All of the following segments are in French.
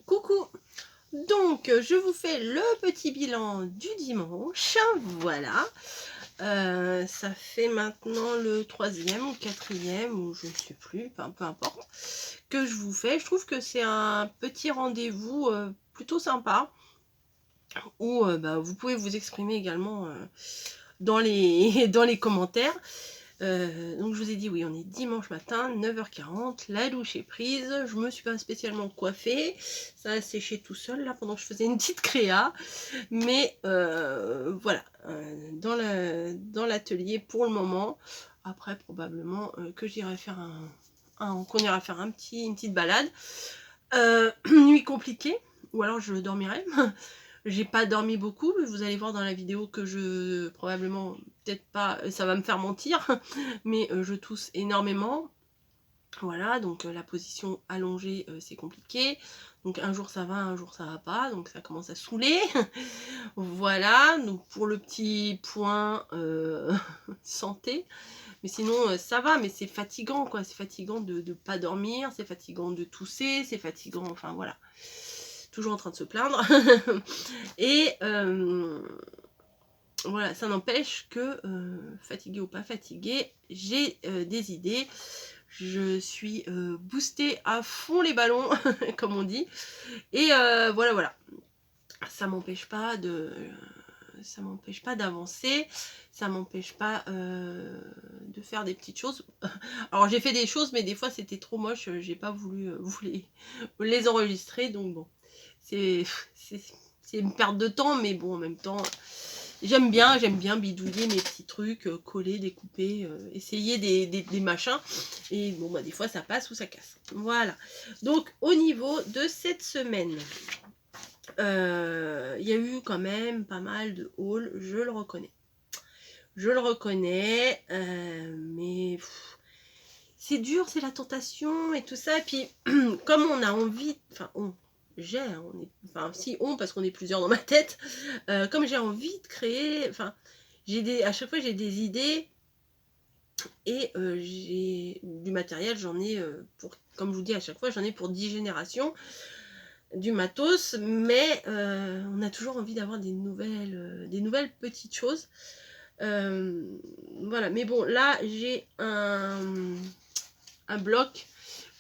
Coucou. Donc, je vous fais le petit bilan du dimanche. Voilà. Ça fait maintenant le 3e ou 4e, ou je ne sais plus, enfin, peu importe, que je vous fais. Je trouve que c'est un petit rendez-vous plutôt sympa, où bah, vous pouvez vous exprimer également dans dans les commentaires. Donc je vous ai dit, oui, on est dimanche matin, 9h40, la douche est prise, je me suis pas spécialement coiffée, ça a séché tout seul là pendant que je faisais une petite créa, mais voilà, dans l'atelier pour le moment. Après probablement que j'irai faire qu'on ira faire une petite balade. Nuit compliquée, ou alors je dormirai. J'ai pas dormi beaucoup, mais vous allez voir dans la vidéo que je, probablement, peut-être pas, ça va me faire mentir, mais je tousse énormément. Voilà, donc la position allongée, c'est compliqué. Donc un jour ça va, un jour ça va pas, donc ça commence à saouler. Voilà, donc pour le petit point santé. Mais sinon, ça va, mais c'est fatigant, quoi. C'est fatigant de pas dormir, c'est fatigant de tousser, c'est fatigant, enfin voilà. Toujours en train de se plaindre. Et voilà, ça n'empêche que, fatiguée ou pas fatiguée, j'ai des idées. Je suis boostée à fond les ballons, comme on dit. Et voilà. Ça m'empêche pas d'avancer, ça m'empêche pas de faire des petites choses. Alors j'ai fait des choses, mais des fois c'était trop moche, j'ai pas voulu les enregistrer, donc bon, c'est une perte de temps, mais bon, en même temps, j'aime bien bidouiller mes petits trucs, coller, découper, essayer des machins, et bon, bah des fois ça passe ou ça casse. Voilà, donc au niveau de cette semaine, il y a eu quand même pas mal de hauls, je le reconnais. Mais c'est dur, c'est la tentation et tout ça. Et puis, comme on a envie, enfin, parce qu'on est plusieurs dans ma tête, comme j'ai envie de créer, enfin, à chaque fois j'ai des idées, et j'ai du matériel, j'en ai pour, comme je vous dis à chaque fois, j'en ai pour 10 générations. Du matos, mais on a toujours envie d'avoir des nouvelles petites choses. Voilà, mais bon, là j'ai un bloc,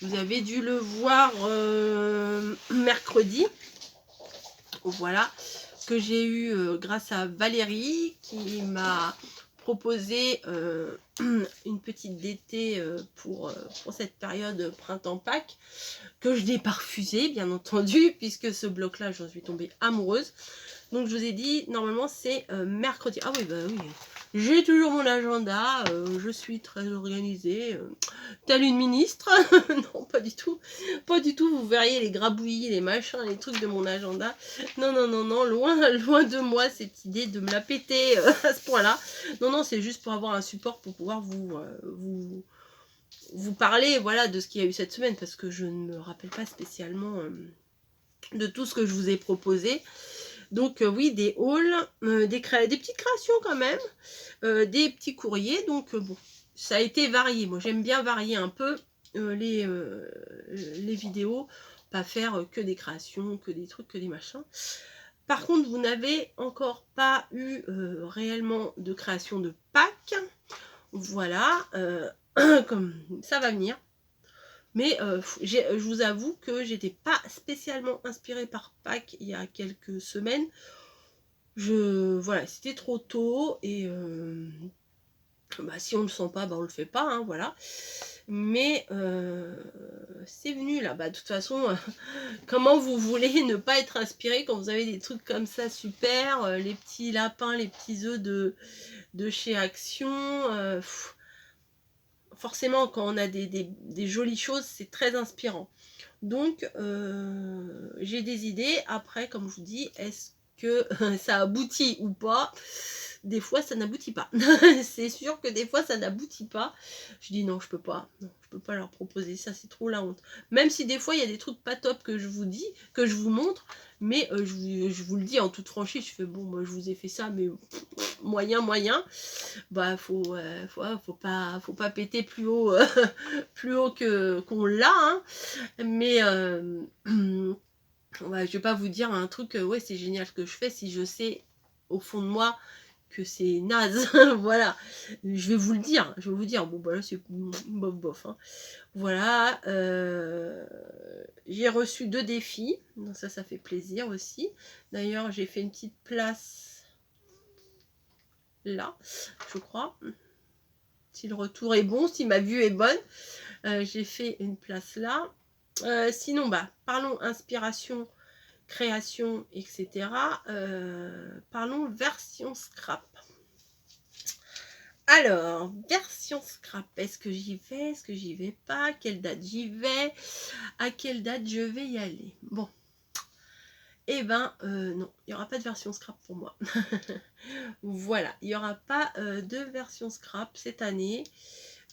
vous avez dû le voir mercredi, voilà, que j'ai eu grâce à Valérie, qui m'a proposé une petite d'été pour cette période printemps-Pâques, que je n'ai pas refusé, bien entendu, puisque ce bloc là j'en suis tombée amoureuse. Donc je vous ai dit, normalement c'est mercredi. Ah oui, bah oui, j'ai toujours mon agenda, je suis très organisée, telle une ministre. Non, pas du tout, pas du tout. Vous verriez les grabouillis, les machins, les trucs de mon agenda. Non, loin de moi cette idée de me la péter à ce point là. Non, c'est juste pour avoir un support, pour pouvoir vous parler, voilà, de ce qu'il y a eu cette semaine, parce que je ne me rappelle pas spécialement de tout ce que je vous ai proposé. Donc oui, des hauls, des petites créations quand même, des petits courriers. Donc bon, ça a été varié. Moi j'aime bien varier un peu les vidéos, pas faire que des créations, que des trucs, que des machins. Par contre, vous n'avez encore pas eu réellement de création de Pâques. Voilà, comme ça va venir. Mais je vous avoue que j'étais pas spécialement inspirée par Pâques il y a quelques semaines. Voilà, c'était trop tôt, et bah, si on ne le sent pas, bah, on le fait pas, hein, voilà. Mais c'est venu là, bah, de toute façon, comment vous voulez ne pas être inspiré quand vous avez des trucs comme ça super, les petits lapins, les petits œufs de chez Action, forcément quand on a des jolies choses, c'est très inspirant. Donc j'ai des idées. Après, comme je vous dis, est-ce que ça aboutit ou pas? Des fois ça n'aboutit pas. C'est sûr que des fois ça n'aboutit pas. Je dis non, je peux pas, leur proposer ça, c'est trop la honte. Même si des fois il y a des trucs pas top que je vous dis, que je vous montre, mais je vous le dis en toute franchise, je fais bon, moi je vous ai fait ça, mais moyen. Bah faut pas péter plus haut plus haut qu'on l'a, hein. Mais Ouais, je vais pas vous dire un truc, ouais, c'est génial ce que je fais si je sais au fond de moi que c'est naze. Voilà, je vais vous le dire, je vais vous dire, bon, bah là, c'est bof bof. Hein. Voilà, j'ai reçu 2 défis, donc ça fait plaisir aussi. D'ailleurs, j'ai fait une petite place là, je crois. Si le retour est bon, si ma vue est bonne, j'ai fait une place là. Sinon, bah, parlons inspiration, création, etc. Parlons version scrap. Alors, version scrap, est-ce que j'y vais, est-ce que j'y vais pas, à quelle date j'y vais, à quelle date je vais y aller. Bon, eh ben non, il n'y aura pas de version scrap pour moi. Voilà, il n'y aura pas de version scrap cette année,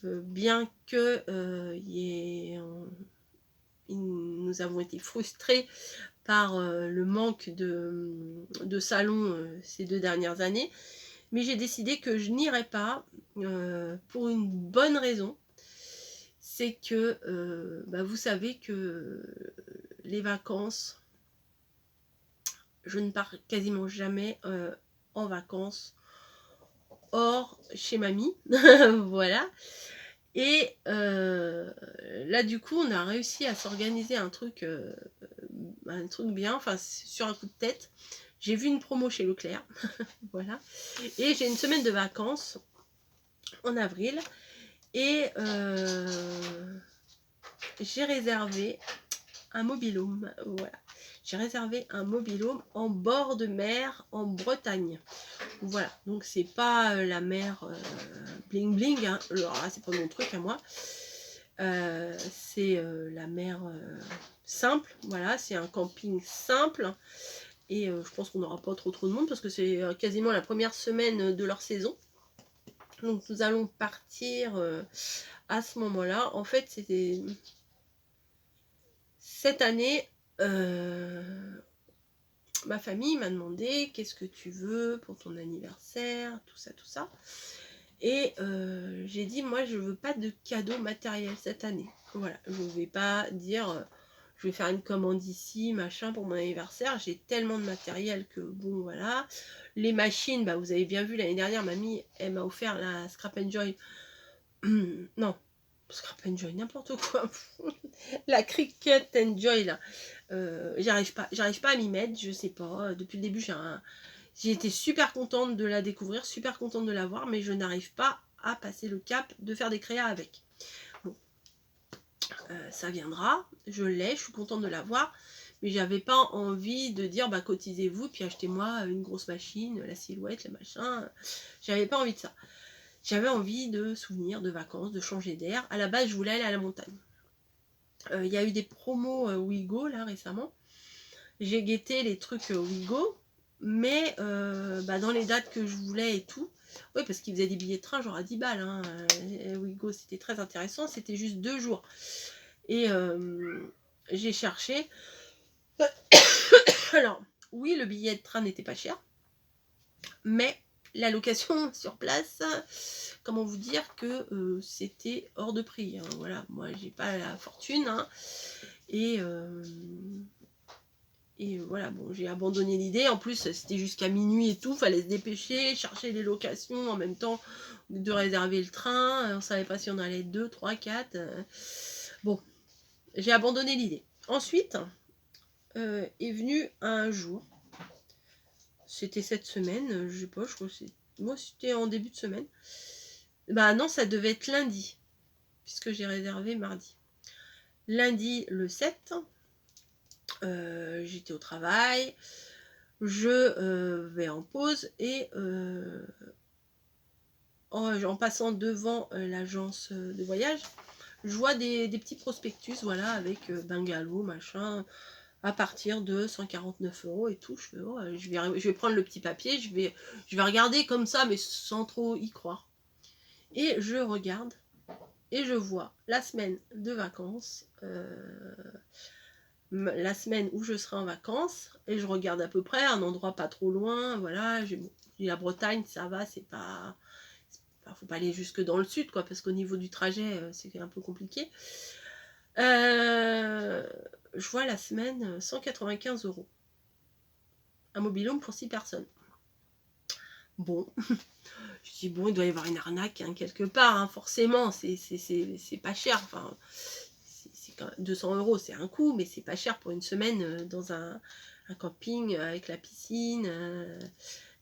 bien que nous avons été frustrés par le manque de salons ces 2 dernières années. Mais j'ai décidé que je n'irai pas pour une bonne raison. C'est que bah, vous savez que les vacances, je ne pars quasiment jamais en vacances hors chez mamie. Voilà. Et là, du coup, on a réussi à s'organiser un truc bien, enfin, sur un coup de tête. J'ai vu une promo chez Leclerc. Voilà. Et j'ai une semaine de vacances en avril. Et j'ai réservé un mobil-home. Voilà. J'ai réservé un mobil-home en bord de mer en Bretagne. Voilà. Donc c'est pas la mer bling bling. Hein. Alors là, c'est pas mon truc à moi. C'est la mer simple. Voilà. C'est un camping simple. Et je pense qu'on n'aura pas trop de monde parce que c'est quasiment la première semaine de leur saison. Donc nous allons partir à ce moment-là. En fait, c'était cette année, ma famille m'a demandé qu'est-ce que tu veux pour ton anniversaire, tout ça, tout ça. Et j'ai dit, moi, je veux pas de cadeau matériel cette année. Voilà, je vais pas dire, je vais faire une commande ici, machin, pour mon anniversaire. J'ai tellement de matériel que, bon, voilà. Les machines, bah, vous avez bien vu, l'année dernière, mamie, elle m'a offert la Scrap Enjoy. Non, Scrap Enjoy, n'importe quoi. La Cricut Enjoy, là. J'arrive pas à m'y mettre, je sais pas. Depuis le début, j'ai été super contente de la découvrir, super contente de la voir, mais je n'arrive pas à passer le cap de faire des créas avec. Bon, ça viendra, je l'ai, je suis contente de l'avoir, mais j'avais pas envie de dire bah cotisez-vous puis achetez-moi une grosse machine, la silhouette, le machin. J'avais pas envie de ça. J'avais envie de souvenirs, de vacances, de changer d'air. À la base, je voulais aller à la montagne. Il y a eu des promos Wigo là récemment. J'ai guetté les trucs Wigo, mais bah, dans les dates que je voulais et tout. Oui, parce qu'ils faisaient des billets de train genre à 10 balles. Hein. Wigo, c'était très intéressant. C'était juste 2 jours. Et j'ai cherché. Alors, oui, le billet de train n'était pas cher. Mais la location sur place, comment vous dire que c'était hors de prix. Hein. Voilà, moi, j'ai pas la fortune. Hein. Et voilà, bon, j'ai abandonné l'idée. En plus, c'était jusqu'à minuit et tout. Fallait se dépêcher, chercher les locations en même temps de réserver le train. On savait pas si on allait 2, 3, 4. Bon, j'ai abandonné l'idée. Ensuite, est venu un jour. C'était cette semaine. Je sais pas, je crois que moi, c'était en début de semaine. Bah non, ça devait être lundi. Puisque j'ai réservé mardi. Lundi, le 7. J'étais au travail. Je vais en pause et en passant devant l'agence de voyage, je vois des petits prospectus, voilà, avec bungalow, machin, à partir de 149 € et tout. Je fais, oh, je vais prendre le petit papier, je vais regarder comme ça, mais sans trop y croire. Et je regarde et je vois la semaine de vacances, la semaine où je serai en vacances, et je regarde à peu près un endroit pas trop loin, voilà, j'ai la Bretagne, ça va, c'est pas, faut pas aller jusque dans le sud, quoi, parce qu'au niveau du trajet, c'est un peu compliqué. je vois la semaine 195 €. Un mobil-home pour 6 personnes. Bon, je dis bon, il doit y avoir une arnaque hein, quelque part, hein, forcément, c'est pas cher. Enfin, c'est quand même 200 €, c'est un coût, mais c'est pas cher pour une semaine dans un camping avec la piscine,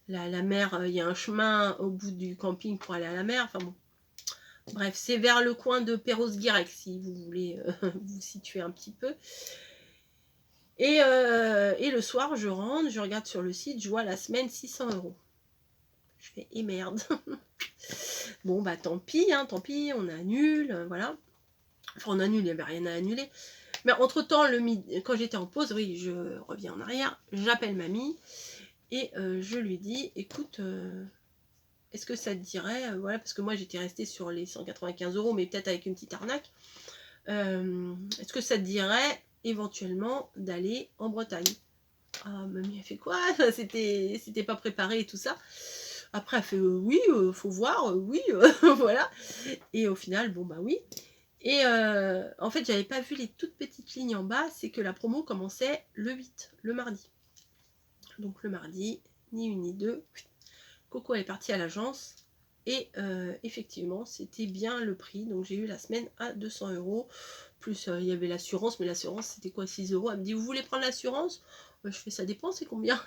la mer, il y a un chemin au bout du camping pour aller à la mer. Enfin bon, bref, c'est vers le coin de Perros-Guirec si vous voulez vous situer un petit peu. Et le soir, je rentre, je regarde sur le site, je vois la semaine 600 €. Je fais, et merde. Bon, bah tant pis, hein, tant pis, on annule, voilà. Enfin, on annule, il n'y avait rien à annuler. Mais entre-temps, quand j'étais en pause, oui, je reviens en arrière, j'appelle mamie et je lui dis, écoute, est-ce que ça te dirait, voilà, parce que moi j'étais restée sur les 195 €, mais peut-être avec une petite arnaque, est-ce que ça te dirait éventuellement d'aller en Bretagne? Ah, mamie, elle fait quoi? C'était pas préparé et tout ça. Après, elle fait oui, faut voir, oui, voilà. Et au final, bon, bah oui. Et en fait, j'avais pas vu les toutes petites lignes en bas, c'est que la promo commençait le 8, le mardi. Donc le mardi, ni une ni deux, Coco elle est partie à l'agence. Et effectivement, c'était bien le prix. Donc j'ai eu la semaine à 200 €. Plus il y avait l'assurance, mais l'assurance c'était quoi, 6 €. Elle me dit, vous voulez prendre l'assurance? Je fais, ça dépend, c'est combien?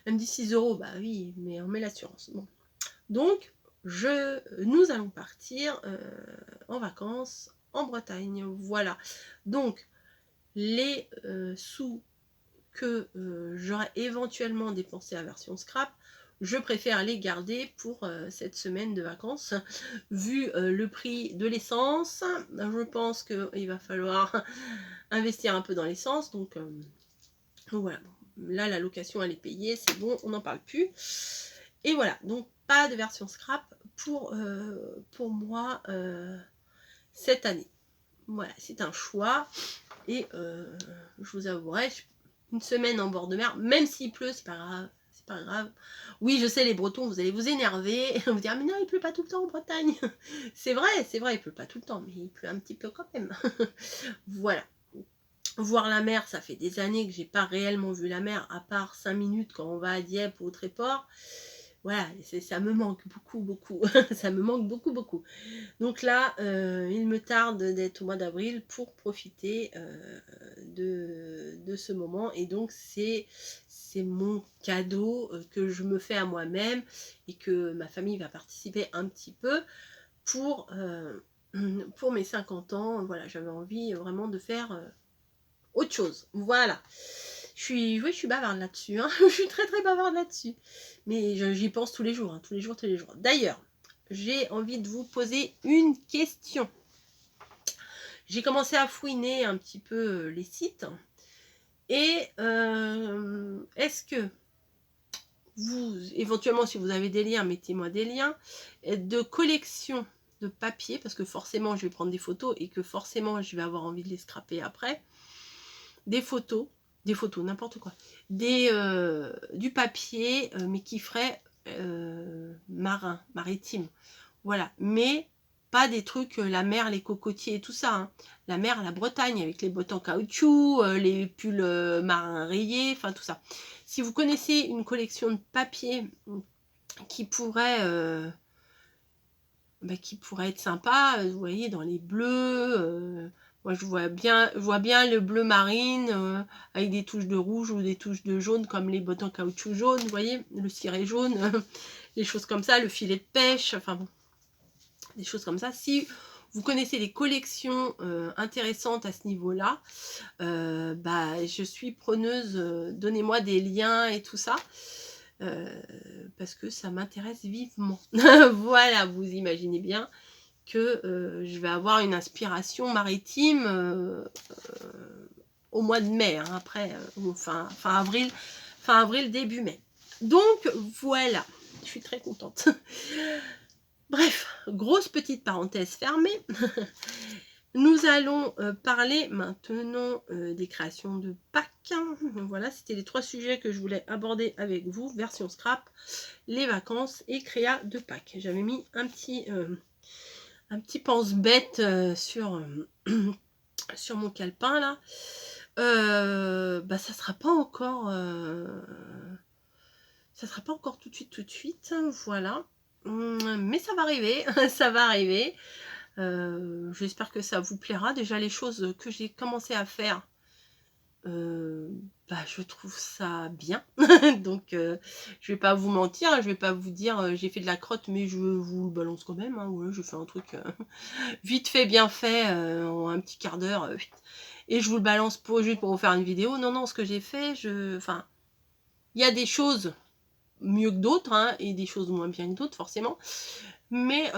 Elle me dit 6 €. Bah oui, mais on met l'assurance. Bon. Donc, nous allons partir en vacances en Bretagne. Voilà. Donc, les sous que j'aurais éventuellement dépensé à version scrap, je préfère les garder pour cette semaine de vacances. Vu le prix de l'essence, je pense qu'il va falloir investir un peu dans l'essence. Donc voilà. Là, la location, elle est payée, c'est bon, on n'en parle plus. Et voilà, donc pas de version scrap pour moi cette année. Voilà, c'est un choix. Et je vous avouerai, une semaine en bord de mer, même s'il pleut, c'est pas grave. C'est pas grave. Oui, je sais, les Bretons, vous allez vous énerver, vous dire, mais non, il pleut pas tout le temps en Bretagne. C'est vrai, il pleut pas tout le temps, mais il pleut un petit peu quand même. Voilà. Voir la mer, ça fait des années que j'ai pas réellement vu la mer, à part 5 minutes quand on va à Dieppe ou au Tréport. Voilà, ça me manque beaucoup, beaucoup. Ça me manque beaucoup, beaucoup. Donc là, il me tarde d'être au mois d'avril pour profiter de ce moment. Et donc, c'est mon cadeau que je me fais à moi-même et que ma famille va participer un petit peu pour mes 50 ans. Voilà, j'avais envie vraiment de faire autre chose. Voilà. Oui, je suis bavarde là-dessus. Hein. Je suis très, très bavarde là-dessus. Mais j'y pense tous les jours, hein, tous les jours, tous les jours. D'ailleurs, j'ai envie de vous poser une question. J'ai commencé à fouiner un petit peu les sites. Et est-ce que vous, éventuellement, si vous avez des liens, mettez-moi des liens de collection de papier, parce que forcément, je vais prendre des photos et que forcément, je vais avoir envie de les scraper après. Des photos, n'importe quoi. Du papier, mais qui ferait maritime. Voilà, mais pas des trucs, la mer, les cocotiers et tout ça. Hein. La mer, la Bretagne, avec les bottes en caoutchouc, les pulls marins rayés, enfin tout ça. Si vous connaissez une collection de papier qui pourrait être sympa, vous voyez, dans les bleus, moi je vois bien le bleu marine avec des touches de rouge ou des touches de jaune comme les bottes en caoutchouc jaune, vous voyez, le ciré jaune, les choses comme ça, le filet de pêche, enfin bon, des choses comme ça. Si vous connaissez des collections intéressantes à ce niveau-là, je suis preneuse, donnez-moi des liens et tout ça. Parce que ça m'intéresse vivement. Voilà, vous imaginez bien que je vais avoir une inspiration maritime au mois de mai, hein, après, fin avril, début mai. Donc voilà, je suis très contente. Bref, grosse petite parenthèse fermée. Nous allons parler maintenant des créations de Pâques. Voilà, c'était les 3 sujets que je voulais aborder avec vous. Version scrap, les vacances et créa de Pâques. J'avais mis un petit pense-bête sur mon calepin là. Bah, ça sera pas encore tout de suite, voilà. Mais ça va arriver, ça va arriver. J'espère que ça vous plaira. Déjà, les choses que j'ai commencé à faire, bah, je trouve ça bien. Donc, je vais pas vous mentir, je vais pas vous dire j'ai fait de la crotte, mais je vous le balance quand même. Hein. Ouais, je fais un truc vite fait, bien fait, en un petit quart d'heure, et je vous le balance juste pour vous faire une vidéo. Non, non, ce que j'ai fait, enfin, il y a des choses mieux que d'autres, hein, et des choses moins bien que d'autres, forcément. Mais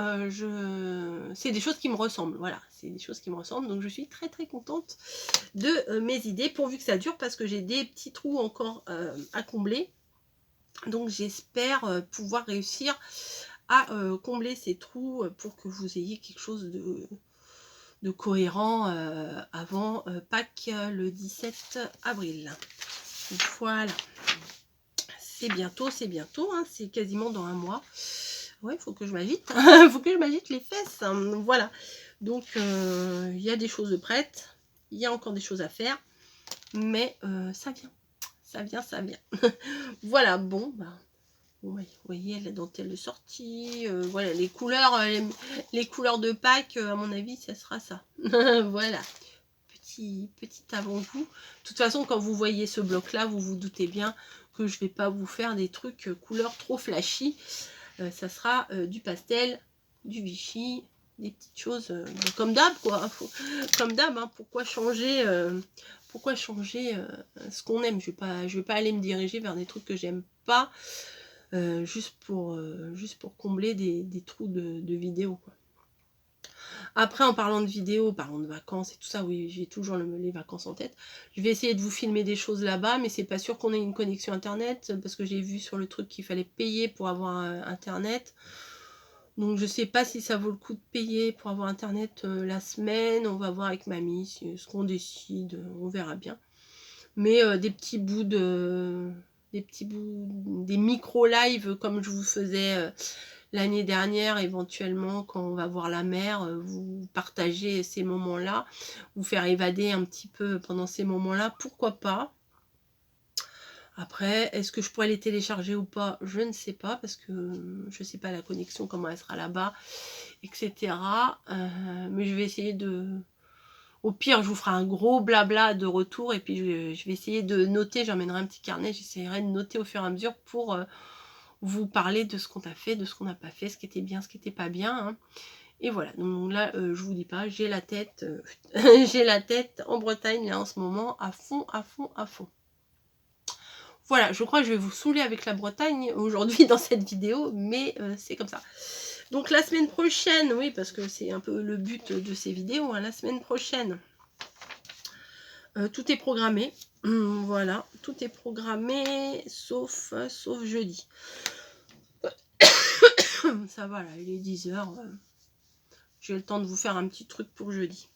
c'est des choses qui me ressemblent, voilà, c'est des choses qui me ressemblent, donc je suis très très contente de mes idées, pourvu que ça dure, parce que j'ai des petits trous encore à combler, donc j'espère pouvoir réussir à combler ces trous pour que vous ayez quelque chose de cohérent avant Pâques le 17 avril. Voilà, c'est bientôt, hein, c'est quasiment dans un mois. Ouais, il faut que je m'agite, faut que je m'agite les fesses, hein. Voilà, donc il y a des choses de prêtes, il y a encore des choses à faire, mais ça vient, ça vient, ça vient. Voilà, bon, bah, vous voyez la dentelle de sortie, voilà, les couleurs de Pâques, à mon avis, ça sera ça. Voilà, petit avant-goût. De toute façon, quand vous voyez ce bloc-là, vous vous doutez bien que je vais pas vous faire des trucs couleurs trop flashy. Ça sera du pastel, du Vichy, des petites choses comme d'hab, quoi. Comme d'hab, hein, pourquoi changer ce qu'on aime? Je vais pas aller me diriger vers des trucs que j'aime pas juste pour combler des trous de vidéos, quoi. Après, en parlant de vidéos, parlant de vacances et tout ça, oui, j'ai toujours les vacances en tête. Je vais essayer de vous filmer des choses là-bas, mais c'est pas sûr qu'on ait une connexion internet, parce que j'ai vu sur le truc qu'il fallait payer pour avoir internet. Donc je sais pas si ça vaut le coup de payer pour avoir internet la semaine. On va voir avec mamie ce qu'on décide, on verra bien. Mais des micro live comme je vous faisais l'année dernière, éventuellement quand on va voir la mer, vous partagez ces moments-là, vous faire évader un petit peu pendant ces moments-là, pourquoi pas. Après, est-ce que je pourrais les télécharger ou pas? Je ne sais pas, parce que je ne sais pas la connexion, comment elle sera là-bas, etc. Mais je vais essayer de... Au pire, je vous ferai un gros blabla de retour, et puis je vais essayer de noter, j'emmènerai un petit carnet, j'essaierai de noter au fur et à mesure pour vous parler de ce qu'on a fait, de ce qu'on n'a pas fait, ce qui était bien, ce qui n'était pas bien. Hein. Et voilà, donc là, je vous dis pas, j'ai la tête, j'ai la tête en Bretagne, là, en ce moment, à fond, à fond, à fond. Voilà, je crois que je vais vous saouler avec la Bretagne aujourd'hui dans cette vidéo, mais c'est comme ça. Donc la semaine prochaine, oui, parce que c'est un peu le but de ces vidéos, hein, la semaine prochaine, tout est programmé. Voilà, tout est programmé, sauf jeudi. Ça va, là, il est 10h. J'ai le temps de vous faire un petit truc pour jeudi.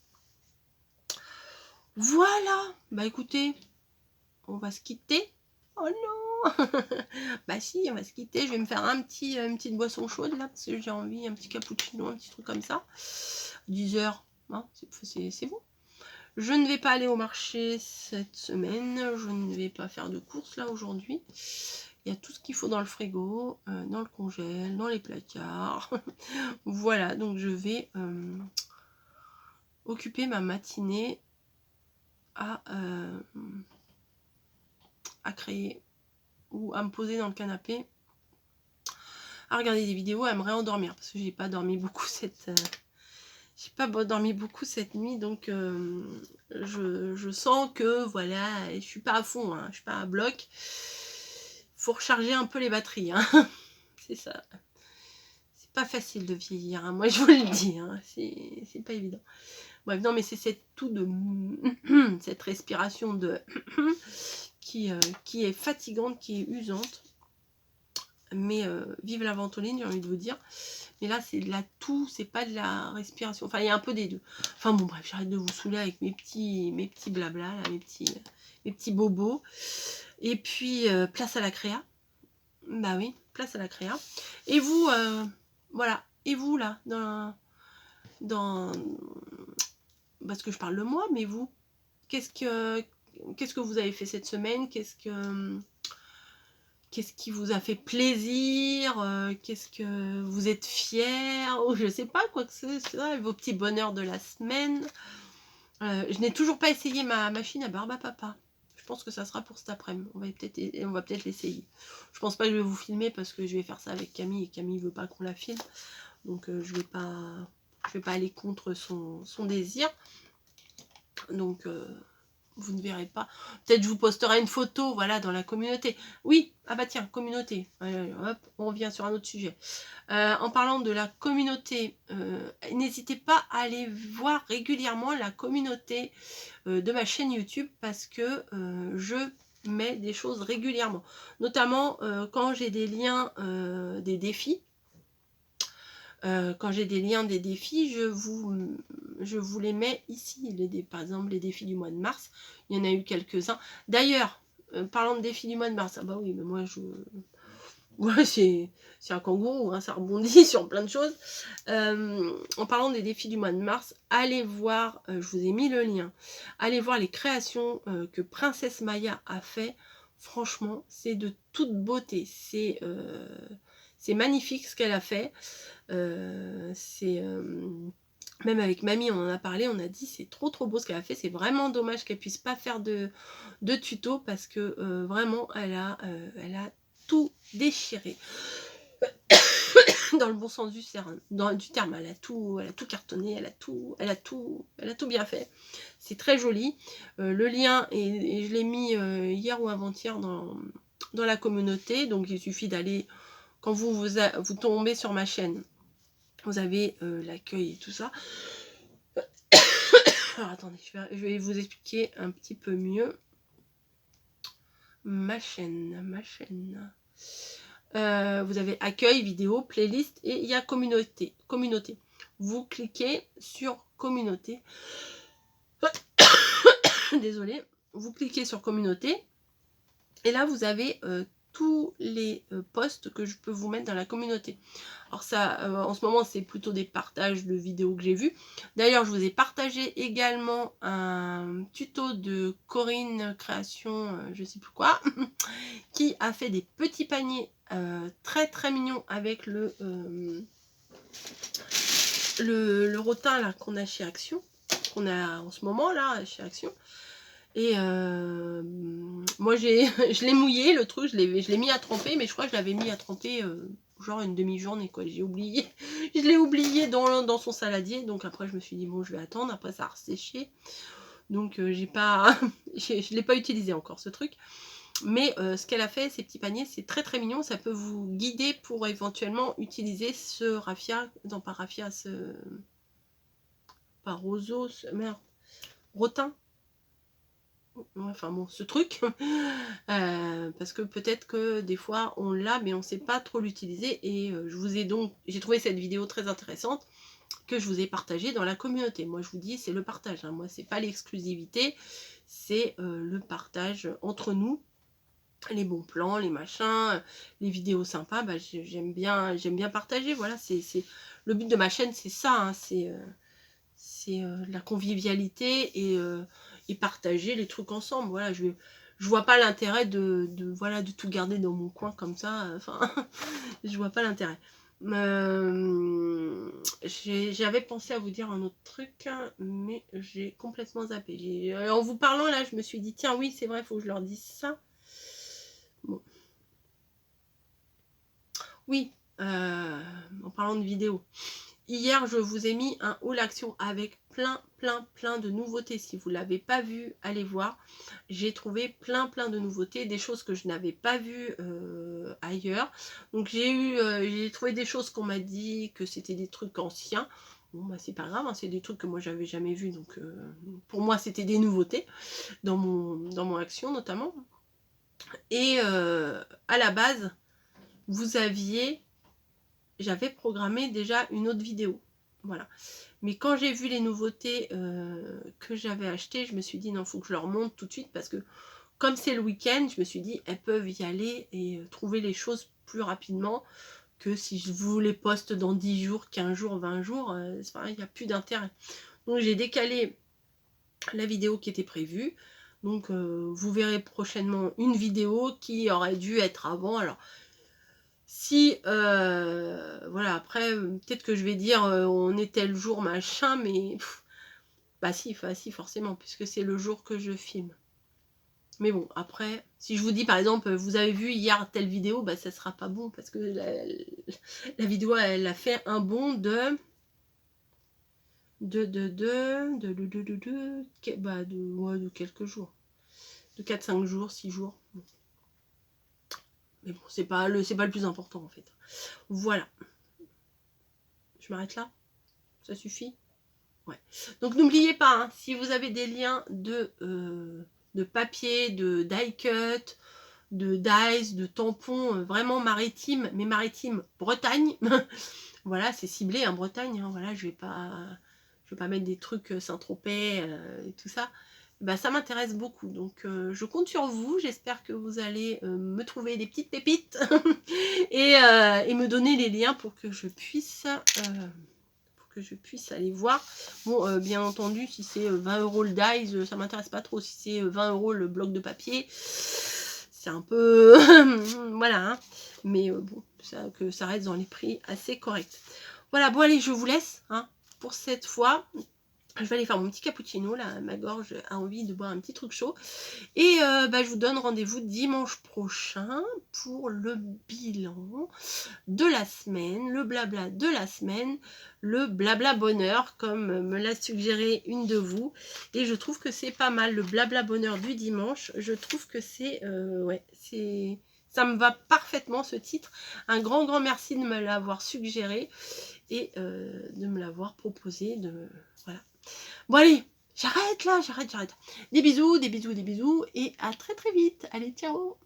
Voilà, bah écoutez, on va se quitter. Oh non. Bah si, on va se quitter. Je vais me faire une petite boisson chaude là, parce que j'ai envie, un petit cappuccino, un petit truc comme ça. 10h, hein, c'est bon. Je ne vais pas aller au marché cette semaine. Je ne vais pas faire de courses là aujourd'hui. Il y a tout ce qu'il faut dans le frigo, dans le congèle, dans les placards. Voilà, donc je vais occuper ma matinée à créer ou à me poser dans le canapé, à regarder des vidéos, à me réendormir, parce que j'ai pas dormi beaucoup cette nuit, donc je sens que voilà, je suis pas à fond, hein, je suis pas à bloc. Faut recharger un peu les batteries, hein. C'est ça. C'est pas facile de vieillir, hein, moi je vous le dis, hein, c'est pas évident. Bref, non, mais c'est cette respiration qui est fatigante, qui est usante. Mais vive la ventoline, j'ai envie de vous dire. Mais là, c'est de la toux, c'est pas de la respiration. Enfin, il y a un peu des deux. Enfin bon, bref, j'arrête de vous saouler avec mes petits blabla, là, mes petits bobos. Et puis, place à la créa. Bah oui, place à la créa. Et vous, voilà. Et vous, là, parce que je parle de moi, mais vous, qu'est-ce que... qu'est-ce que vous avez fait cette semaine, qu'est-ce qui vous a fait plaisir, qu'est-ce que vous êtes fier, ou je sais pas, quoi que ce soit, vos petits bonheurs de la semaine. Je n'ai toujours pas essayé ma machine à barbe à papa. Je pense que ça sera pour cet après-midi. On va peut-être l'essayer. Je pense pas que je vais vous filmer parce que je vais faire ça avec Camille et Camille veut pas qu'on la filme. Donc je vais pas aller contre son désir. Donc vous ne verrez pas. Peut-être je vous posterai une photo, voilà, dans la communauté. Oui, ah bah tiens, communauté. Hop, on revient sur un autre sujet. En parlant de la communauté, n'hésitez pas à aller voir régulièrement la communauté de ma chaîne YouTube parce que je mets des choses régulièrement. Notamment quand j'ai des liens des défis. Quand j'ai des liens des défis, je vous les mets ici. Par exemple, les défis du mois de mars. Il y en a eu quelques-uns. D'ailleurs, parlant de défis du mois de mars, ah bah oui, mais moi, ouais, c'est un kangourou, hein, ça rebondit sur plein de choses. En parlant des défis du mois de mars, allez voir, je vous ai mis le lien, allez voir les créations que Princesse Maya a fait. Franchement, c'est de toute beauté. C'est magnifique ce qu'elle a fait. Même avec mamie on en a parlé, on a dit c'est trop beau ce qu'elle a fait, c'est vraiment dommage qu'elle puisse pas faire de tuto parce que vraiment elle a tout déchiré dans le bon sens du terme, elle a tout cartonné, elle a tout bien fait. C'est très joli. Le lien et je l'ai mis hier ou avant-hier dans la communauté, donc il suffit d'aller quand vous tombez sur ma chaîne. Vous avez l'accueil et tout ça. Alors attendez, je vais vous expliquer un petit peu mieux. Ma chaîne. Vous avez accueil, vidéo, playlist et il y a communauté. Vous cliquez sur communauté. Désolée. Vous cliquez sur communauté. Et là, vous avez tous les posts que je peux vous mettre dans la communauté. Alors ça, en ce moment, c'est plutôt des partages de vidéos que j'ai vues. D'ailleurs, je vous ai partagé également un tuto de Corinne Création, je sais plus quoi, qui a fait des petits paniers très mignons avec le rotin là qu'on a chez Action, qu'on a en ce moment là chez Action. Et moi je l'ai mouillé le truc, je l'ai mis à tremper, mais je crois que je l'avais mis à tremper genre une demi-journée quoi, j'ai oublié. Je l'ai oublié dans son saladier, donc après je me suis dit bon je vais attendre, après ça a resséché. Donc j'ai pas je l'ai pas utilisé encore ce truc. Mais ce qu'elle a fait, ces petits paniers, c'est très mignon, ça peut vous guider pour éventuellement utiliser ce raffia, non pas raffia, pas roseau, merde, rotin. Enfin bon, ce truc, parce que peut-être que des fois on l'a, mais on ne sait pas trop l'utiliser. Et j'ai trouvé cette vidéo très intéressante que je vous ai partagée dans la communauté. Moi je vous dis, c'est le partage, hein. Moi c'est pas l'exclusivité, c'est le partage entre nous, les bons plans, les machins, les vidéos sympas. Bah, j'aime bien partager. Voilà, c'est le but de ma chaîne, c'est ça, hein, c'est la convivialité et partager les trucs ensemble. Voilà, je vois pas l'intérêt de tout garder dans mon coin comme ça. Enfin, je vois pas l'intérêt. J'avais pensé à vous dire un autre truc, mais j'ai complètement zappé. En vous parlant là, je me suis dit tiens oui c'est vrai, il faut que je leur dise ça. Bon. Oui, en parlant de vidéo. Hier, je vous ai mis un haul action avec plein de nouveautés. Si vous ne l'avez pas vu, allez voir. J'ai trouvé plein de nouveautés, des choses que je n'avais pas vues ailleurs. Donc j'ai trouvé des choses qu'on m'a dit que c'était des trucs anciens. Bon bah c'est pas grave, hein, c'est des trucs que moi j'avais jamais vus. Donc pour moi c'était des nouveautés dans mon action notamment. Et à la base, j'avais programmé déjà une autre vidéo, voilà. Mais quand j'ai vu les nouveautés que j'avais achetées, je me suis dit non, faut que je leur montre tout de suite parce que comme c'est le week-end, je me suis dit elles peuvent y aller et trouver les choses plus rapidement que si je vous les poste dans 10 jours, 15 jours, 20 jours, il n'y a plus d'intérêt. Donc j'ai décalé la vidéo qui était prévue. Donc vous verrez prochainement une vidéo qui aurait dû être avant. Alors si voilà, après peut-être que je vais dire on est tel jour machin, mais bah si forcément, puisque c'est le jour que je filme. Mais bon, après, si je vous dis par exemple, vous avez vu hier telle vidéo, bah ça sera pas bon, parce que la vidéo, elle a fait un bond de quelques jours. De 4-5 jours, 6 jours. Bon. Mais bon, c'est pas le plus important en fait. Voilà. Je m'arrête là? Ça suffit? Ouais. Donc n'oubliez pas, hein, si vous avez des liens de papier, de die cut, de dies, de tampons vraiment maritimes, mais maritimes Bretagne. Voilà, c'est ciblé en Bretagne. Hein, voilà, je vais pas mettre des trucs Saint-Tropez et tout ça. Bah, ça m'intéresse beaucoup. Donc je compte sur vous. J'espère que vous allez me trouver des petites pépites et me donner les liens pour que je puisse aller voir. Bon, bien entendu, si c'est 20 € le dies, ça m'intéresse pas trop. Si c'est 20 € le bloc de papier, c'est un peu voilà, hein. Mais bon, que ça reste dans les prix assez corrects. Voilà, bon allez, je vous laisse hein, pour cette fois. Je vais aller faire mon petit cappuccino, là, ma gorge a envie de boire un petit truc chaud. Et bah, je vous donne rendez-vous dimanche prochain pour le bilan de la semaine, le blabla de la semaine, le blabla bonheur, comme me l'a suggéré une de vous. Et je trouve que c'est pas mal, le blabla bonheur du dimanche. Je trouve que c'est... ouais, c'est... Ça me va parfaitement ce titre. Un grand merci de me l'avoir suggéré et de me l'avoir proposé. Voilà. Bon allez, j'arrête là, j'arrête. Des bisous et à très vite. Allez, ciao.